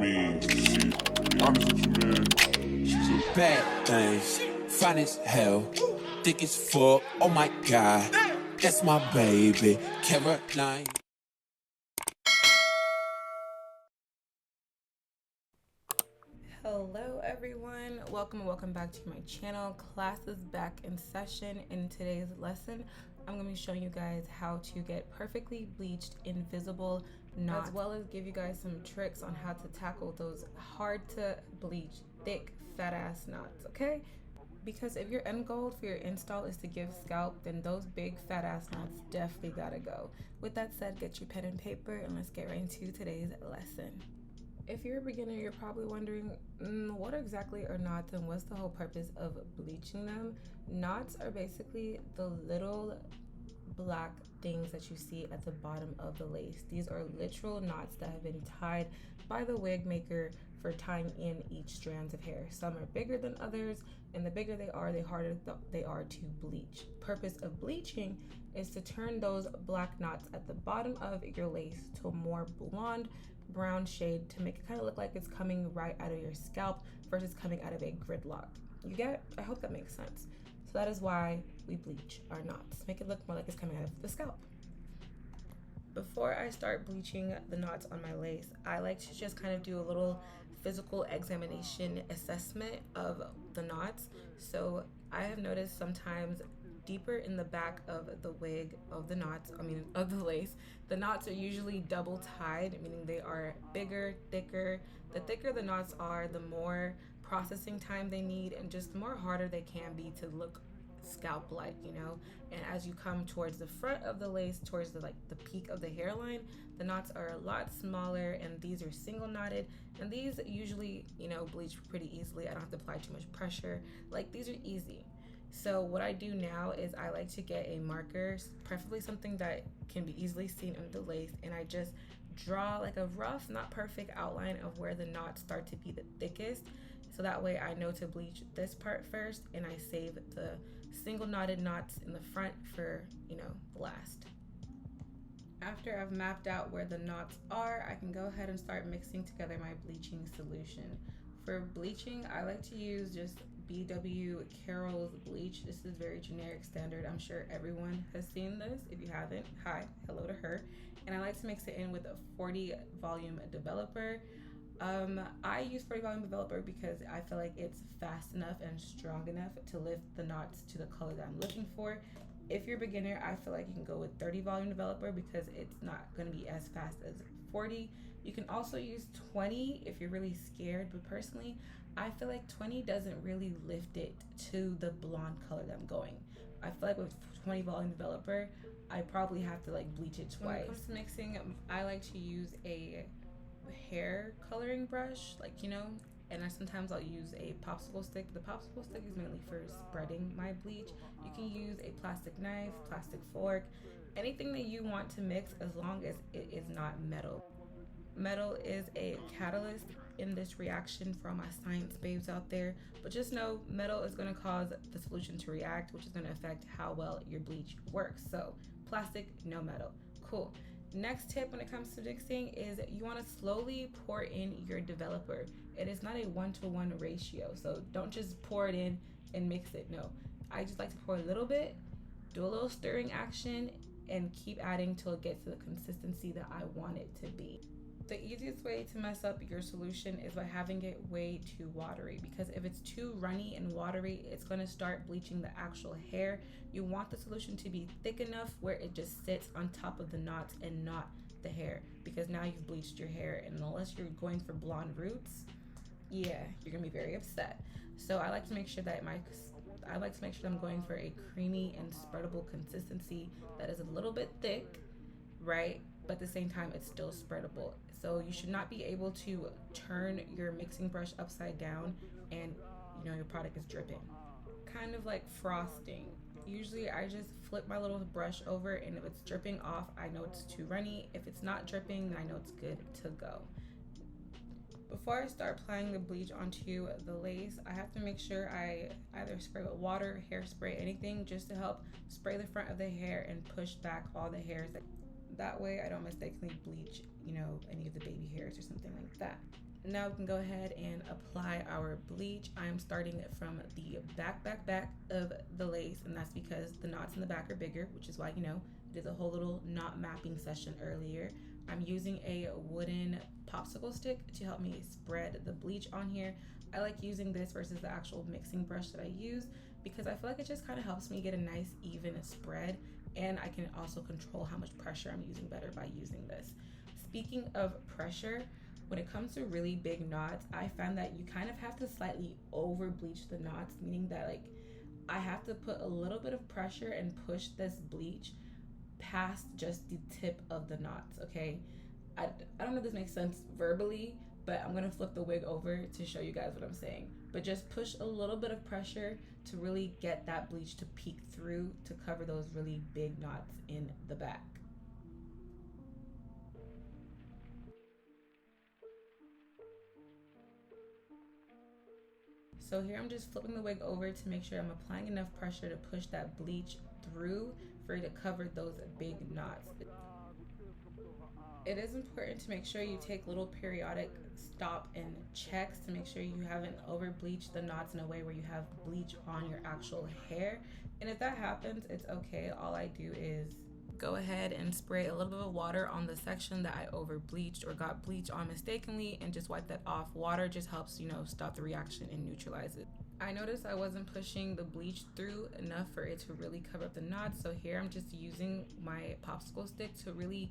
mean, she, to be honest with you, man, she's a bad things, fine as hell, thick as fuck. Oh my god, that's my baby, Caroline. Hello everyone, welcome back to my channel. Class is back in session. In today's lesson, I'm going to be showing you guys how to get perfectly bleached invisible knots, as well as give you guys some tricks on how to tackle those hard to bleach, thick, fat ass knots, okay? Because if your end goal for your install is to give scalp, then those big fat ass knots definitely gotta go. With that said, get your pen and paper and let's get right into today's lesson. If you're a beginner, you're probably wondering, what exactly are knots and what's the whole purpose of bleaching them? Knots are basically the little black things that you see at the bottom of the lace. These are literal knots that have been tied by the wig maker for tying in each strands of hair. Some are bigger than others, and the bigger they are, the harder they are to bleach. Purpose of bleaching is to turn those black knots at the bottom of your lace to a more blonde brown shade to make it kind of look like it's coming right out of your scalp versus coming out of a gridlock. You get? I hope that makes sense. So that is why we bleach our knots. Make it look more like it's coming out of the scalp. Before I start bleaching the knots on my lace, I like to just kind of do a little physical examination assessment of the knots. So I have noticed sometimes deeper in the back of the wig of the knots, of the lace, the knots are usually double tied, meaning they are bigger, thicker. The thicker the knots are, the more processing time they need and just the more harder they can be to look scalp like, you know. And as you come towards the front of the lace, towards the peak of the hairline, the knots are a lot smaller, and these are single knotted, and these usually, you know, bleach pretty easily. I don't have to apply too much pressure. Like, these are easy. So what I do now is I like to get a marker, preferably something that can be easily seen under the lace, and I just draw like a rough, not perfect outline of where the knots start to be the thickest. So that way I know to bleach this part first, and I save the single knotted knots in the front for, you know, last. After I've mapped out where the knots are, I can go ahead and start mixing together my bleaching solution. For bleaching, I like to use just BW Carol's bleach. This is very generic standard. I'm sure everyone has seen this. If you haven't, hi, hello to her. And I like to mix it in with a 40 volume developer. I use 40 volume developer because I feel like it's fast enough and strong enough to lift the knots to the color that I'm looking for. If you're a beginner, I feel like you can go with 30 volume developer because it's not going to be as fast as 40. You can also use 20 if you're really scared, but personally, I feel like 20 doesn't really lift it to the blonde color that I'm going. I feel like with 20 volume developer, I probably have to like bleach it twice. When it comes to mixing, I like to use a hair coloring brush, like, you know, and sometimes I'll use a popsicle stick. The popsicle stick is mainly for spreading my bleach. You can use a plastic knife, plastic fork, anything that you want to mix as long as it is not metal. Metal is a catalyst in this reaction for all my science babes out there, but just know metal is going to cause the solution to react, which is going to affect how well your bleach works. So plastic, no metal. Cool. Next tip when it comes to mixing is you want to slowly pour in your developer. It is not a 1-to-1 ratio, so don't just pour it in and mix it. No, I just like to pour a little bit, do a little stirring action, and keep adding till it gets to the consistency that I want it to be. The easiest way to mess up your solution is by having it way too watery, because if it's too runny and watery, it's going to start bleaching the actual hair. You want the solution to be thick enough where it just sits on top of the knots and not the hair, because now you've bleached your hair, and unless you're going for blonde roots, yeah, you're going to be very upset. So I like to make sure that I'm going for a creamy and spreadable consistency that is a little bit thick, right? But at the same time, it's still spreadable. So you should not be able to turn your mixing brush upside down and, you know, your product is dripping. Kind of like frosting. Usually I just flip my little brush over, and if it's dripping off, I know it's too runny. If it's not dripping, then I know it's good to go. Before I start applying the bleach onto the lace, I have to make sure I either spray with water, hairspray, anything, just to help spray the front of the hair and push back all the hairs. That way I don't mistakenly bleach, you know, any of the baby hairs or something like that. Now we can go ahead and apply our bleach. I'm starting from the back of the lace, and that's because the knots in the back are bigger, which is why, you know, I did the whole little knot mapping session earlier. I'm using a wooden popsicle stick to help me spread the bleach on here. I like using this versus the actual mixing brush that I use because I feel like it just kind of helps me get a nice even spread, and I can also control how much pressure I'm using better by using this. Speaking of pressure, when it comes to really big knots, I found that you kind of have to slightly over bleach the knots, meaning that like I have to put a little bit of pressure and push this bleach past just the tip of the knots, okay? I don't know if this makes sense verbally, but I'm gonna flip the wig over to show you guys what I'm saying. But just push a little bit of pressure to really get that bleach to peek through to cover those really big knots in the back. So here I'm just flipping the wig over to make sure I'm applying enough pressure to push that bleach through for it to cover those big knots. It is important to make sure you take little periodic stop and checks to make sure you haven't over bleached the knots in a way where you have bleach on your actual hair. And if that happens, it's okay. All I do is go ahead and spray a little bit of water on the section that I over bleached or got bleach on mistakenly and just wipe that off. Water just helps, you know, stop the reaction and neutralize it. I noticed I wasn't pushing the bleach through enough for it to really cover up the knots, so here I'm just using my popsicle stick to really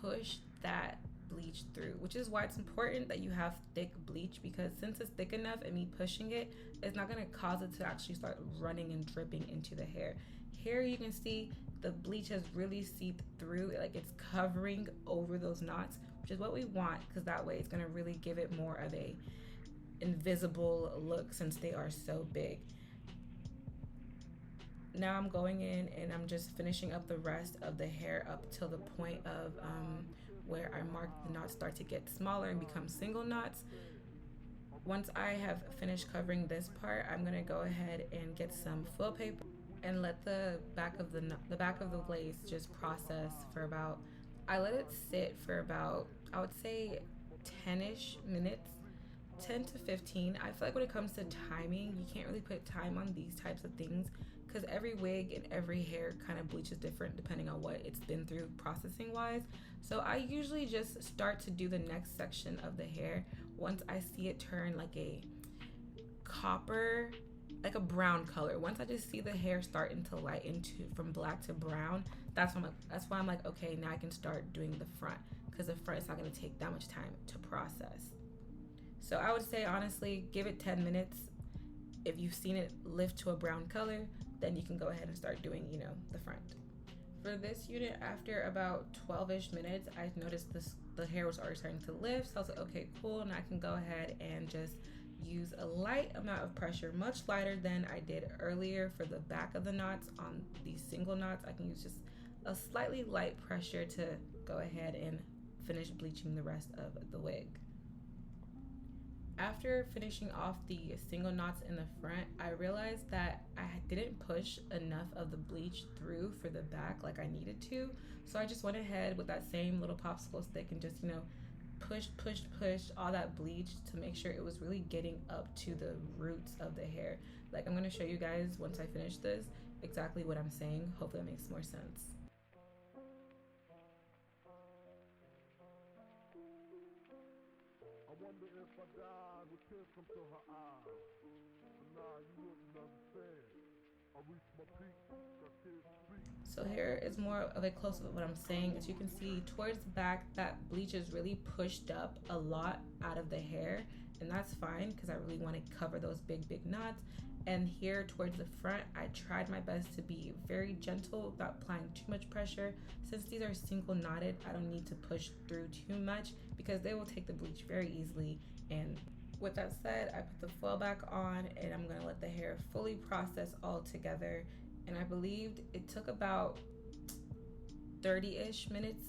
push that bleach through, which is why it's important that you have thick bleach, because since it's thick enough and me pushing it, it's not going to cause it to actually start running and dripping into the hair. Here you can see the bleach has really seeped through, like it's covering over those knots, which is what we want, because that way it's going to really give it more of a invisible look since they are so big. Now I'm going in and I'm just finishing up the rest of the hair up till the point of where I marked the knots start to get smaller and become single knots. Once I have finished covering this part, I'm gonna go ahead and get some foil paper and let the back of the lace just process for about, I let it sit for about, I would say 10-ish minutes, 10 to 15. I feel like when it comes to timing, you can't really put time on these types of things because every wig and every hair kind of bleaches different depending on what it's been through processing wise. So I usually just start to do the next section of the hair once I see it turn like a copper, like a brown color. Once I just see the hair starting to light into from black to brown, that's why I'm like, okay, now I can start doing the front, because the front is not going to take that much time to process. So I would say honestly, give it 10 minutes. If you've seen it lift to a brown color, then you can go ahead and start doing, you know, the front. For this unit, after about 12-ish minutes, I noticed the hair was already starting to lift. So I was like, okay, cool. And I can go ahead and just use a light amount of pressure, much lighter than I did earlier for the back of the knots. On these single knots, I can use just a slightly light pressure to go ahead and finish bleaching the rest of the wig. After finishing off the single knots in the front, I realized that I didn't push enough of the bleach through for the back like I needed to. So I just went ahead with that same little popsicle stick and just, you know, push all that bleach to make sure it was really getting up to the roots of the hair. Like, I'm going to show you guys once I finish this exactly what I'm saying. Hopefully that makes more sense. So here is more of a close-up of what I'm saying. As you can see towards the back, that bleach is really pushed up a lot out of the hair, and that's fine because I really want to cover those big knots. And here towards the front, I tried my best to be very gentle without applying too much pressure. Since these are single knotted, I don't need to push through too much because they will take the bleach very easily. And with that said, I put the foil back on and I'm gonna let the hair fully process all together. And I believed it took about 30-ish minutes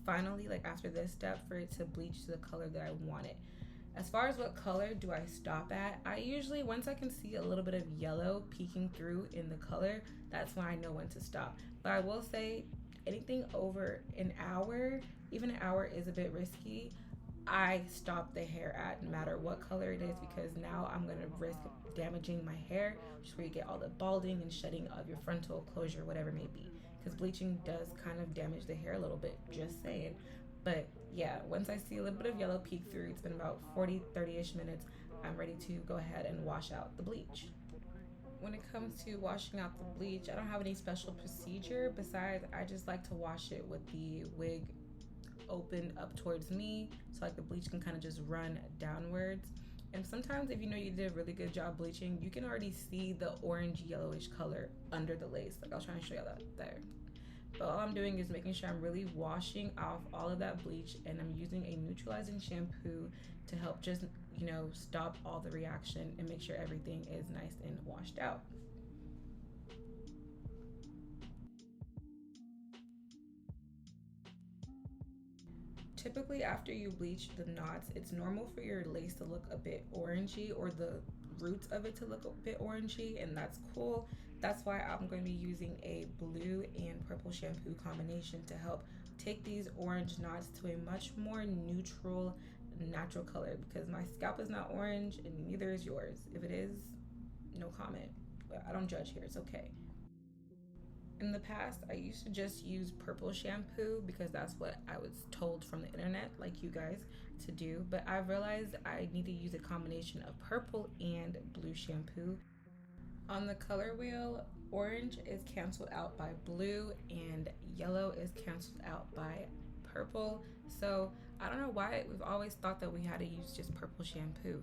finally, like after this step, for it to bleach to the color that I wanted. As far as what color do I stop at, I usually, once I can see a little bit of yellow peeking through in the color, that's when I know when to stop. But I will say anything over an hour, even an hour is a bit risky. I stop the hair at, no matter what color it is, because now I'm gonna risk damaging my hair, which is where you get all the balding and shedding of your frontal closure, whatever it may be. Because bleaching does kind of damage the hair a little bit, just saying. But yeah, once I see a little bit of yellow peek through, it's been about 30-ish minutes, I'm ready to go ahead and wash out the bleach. When it comes to washing out the bleach, I don't have any special procedure besides I just like to wash it with the wig open up towards me, so like the bleach can kind of just run downwards. And sometimes if you know you did a really good job bleaching, you can already see the orange yellowish color under the lace. Like I was trying to show you that there. But all I'm doing is making sure I'm really washing off all of that bleach, and I'm using a neutralizing shampoo to help just, you know, stop all the reaction and make sure everything is nice and washed out. Typically after you bleach the knots, it's normal for your lace to look a bit orangey, or the roots of it to look a bit orangey, and that's cool. That's why I'm going to be using a blue and purple shampoo combination to help take these orange knots to a much more neutral, natural color, because my scalp is not orange and neither is yours. If it is, no comment. But I don't judge here, it's okay. In the past, I used to just use purple shampoo because that's what I was told from the internet, like you guys, to do. But I realized I need to use a combination of purple and blue shampoo. On the color wheel, orange is canceled out by blue and yellow is canceled out by purple. So I don't know why we've always thought that we had to use just purple shampoo.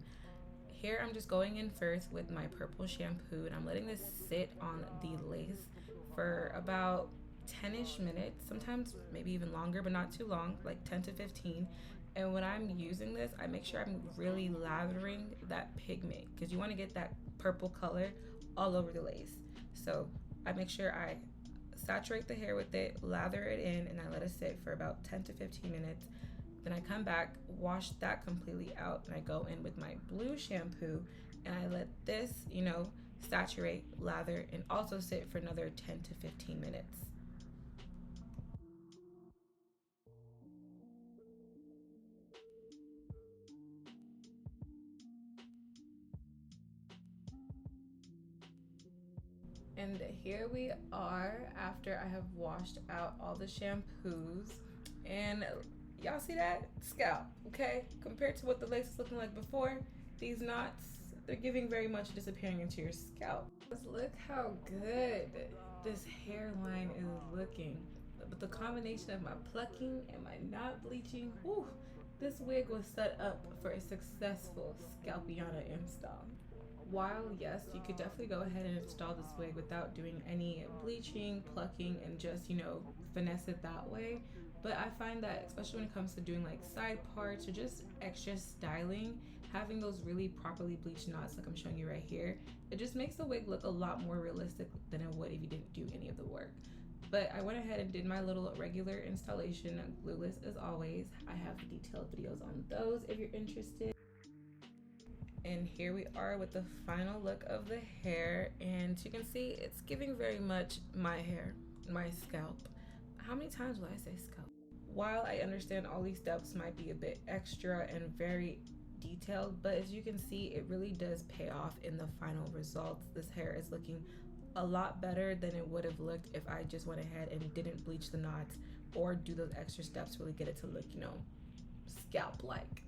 Here I'm just going in first with my purple shampoo, and I'm letting this sit on the lace for about 10-ish minutes, sometimes maybe even longer, but not too long, like 10 to 15. And when I'm using this, I make sure I'm really lathering that pigment, because you want to get that purple color all over the lace. So I make sure I saturate the hair with it, lather it in, and I let it sit for about 10 to 15 minutes. Then I come back, wash that completely out, and I go in with my blue shampoo, and I let this, you know, saturate, lather, and also sit for another 10 to 15 minutes. And here we are after I have washed out all the shampoos, and y'all see that scalp, okay? Compared to what the lace was looking like before, these knots, they're giving very much disappearing into your scalp. Just look how good this hairline is looking. But the combination of my plucking and my not bleaching, whew, this wig was set up for a successful Scalpiana install. While yes, you could definitely go ahead and install this wig without doing any bleaching, plucking, and just, you know, finesse it that way. But I find that especially when it comes to doing like side parts or just extra styling, having those really properly bleached knots like I'm showing you right here, it just makes the wig look a lot more realistic than it would if you didn't do any of the work. But I went ahead and did my little regular installation, glueless as always. I have detailed videos on those if you're interested. And here we are with the final look of the hair, and you can see it's giving very much my hair, my scalp. How many times will I say scalp? While I understand all these steps might be a bit extra and very detailed, but as you can see, it really does pay off in the final results. This hair is looking a lot better than it would have looked if I just went ahead and didn't bleach the knots or do those extra steps to really get it to look, you know, scalp-like,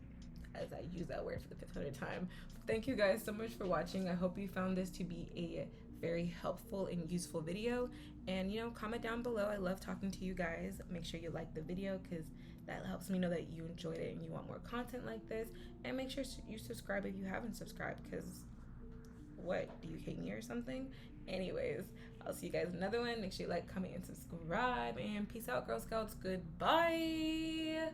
as I use that word for the 500th time. Thank you guys so much for watching. I hope you found this to be a very helpful and useful video, and you know, comment down below. I love talking to you guys. Make sure you like the video because that helps me know that you enjoyed it and you want more content like this. And make sure you subscribe if you haven't subscribed, because what, do you hate me or something? Anyways, I'll see you guys in another one. Make sure you like, comment, and subscribe, and peace out, Girl Scouts. Goodbye.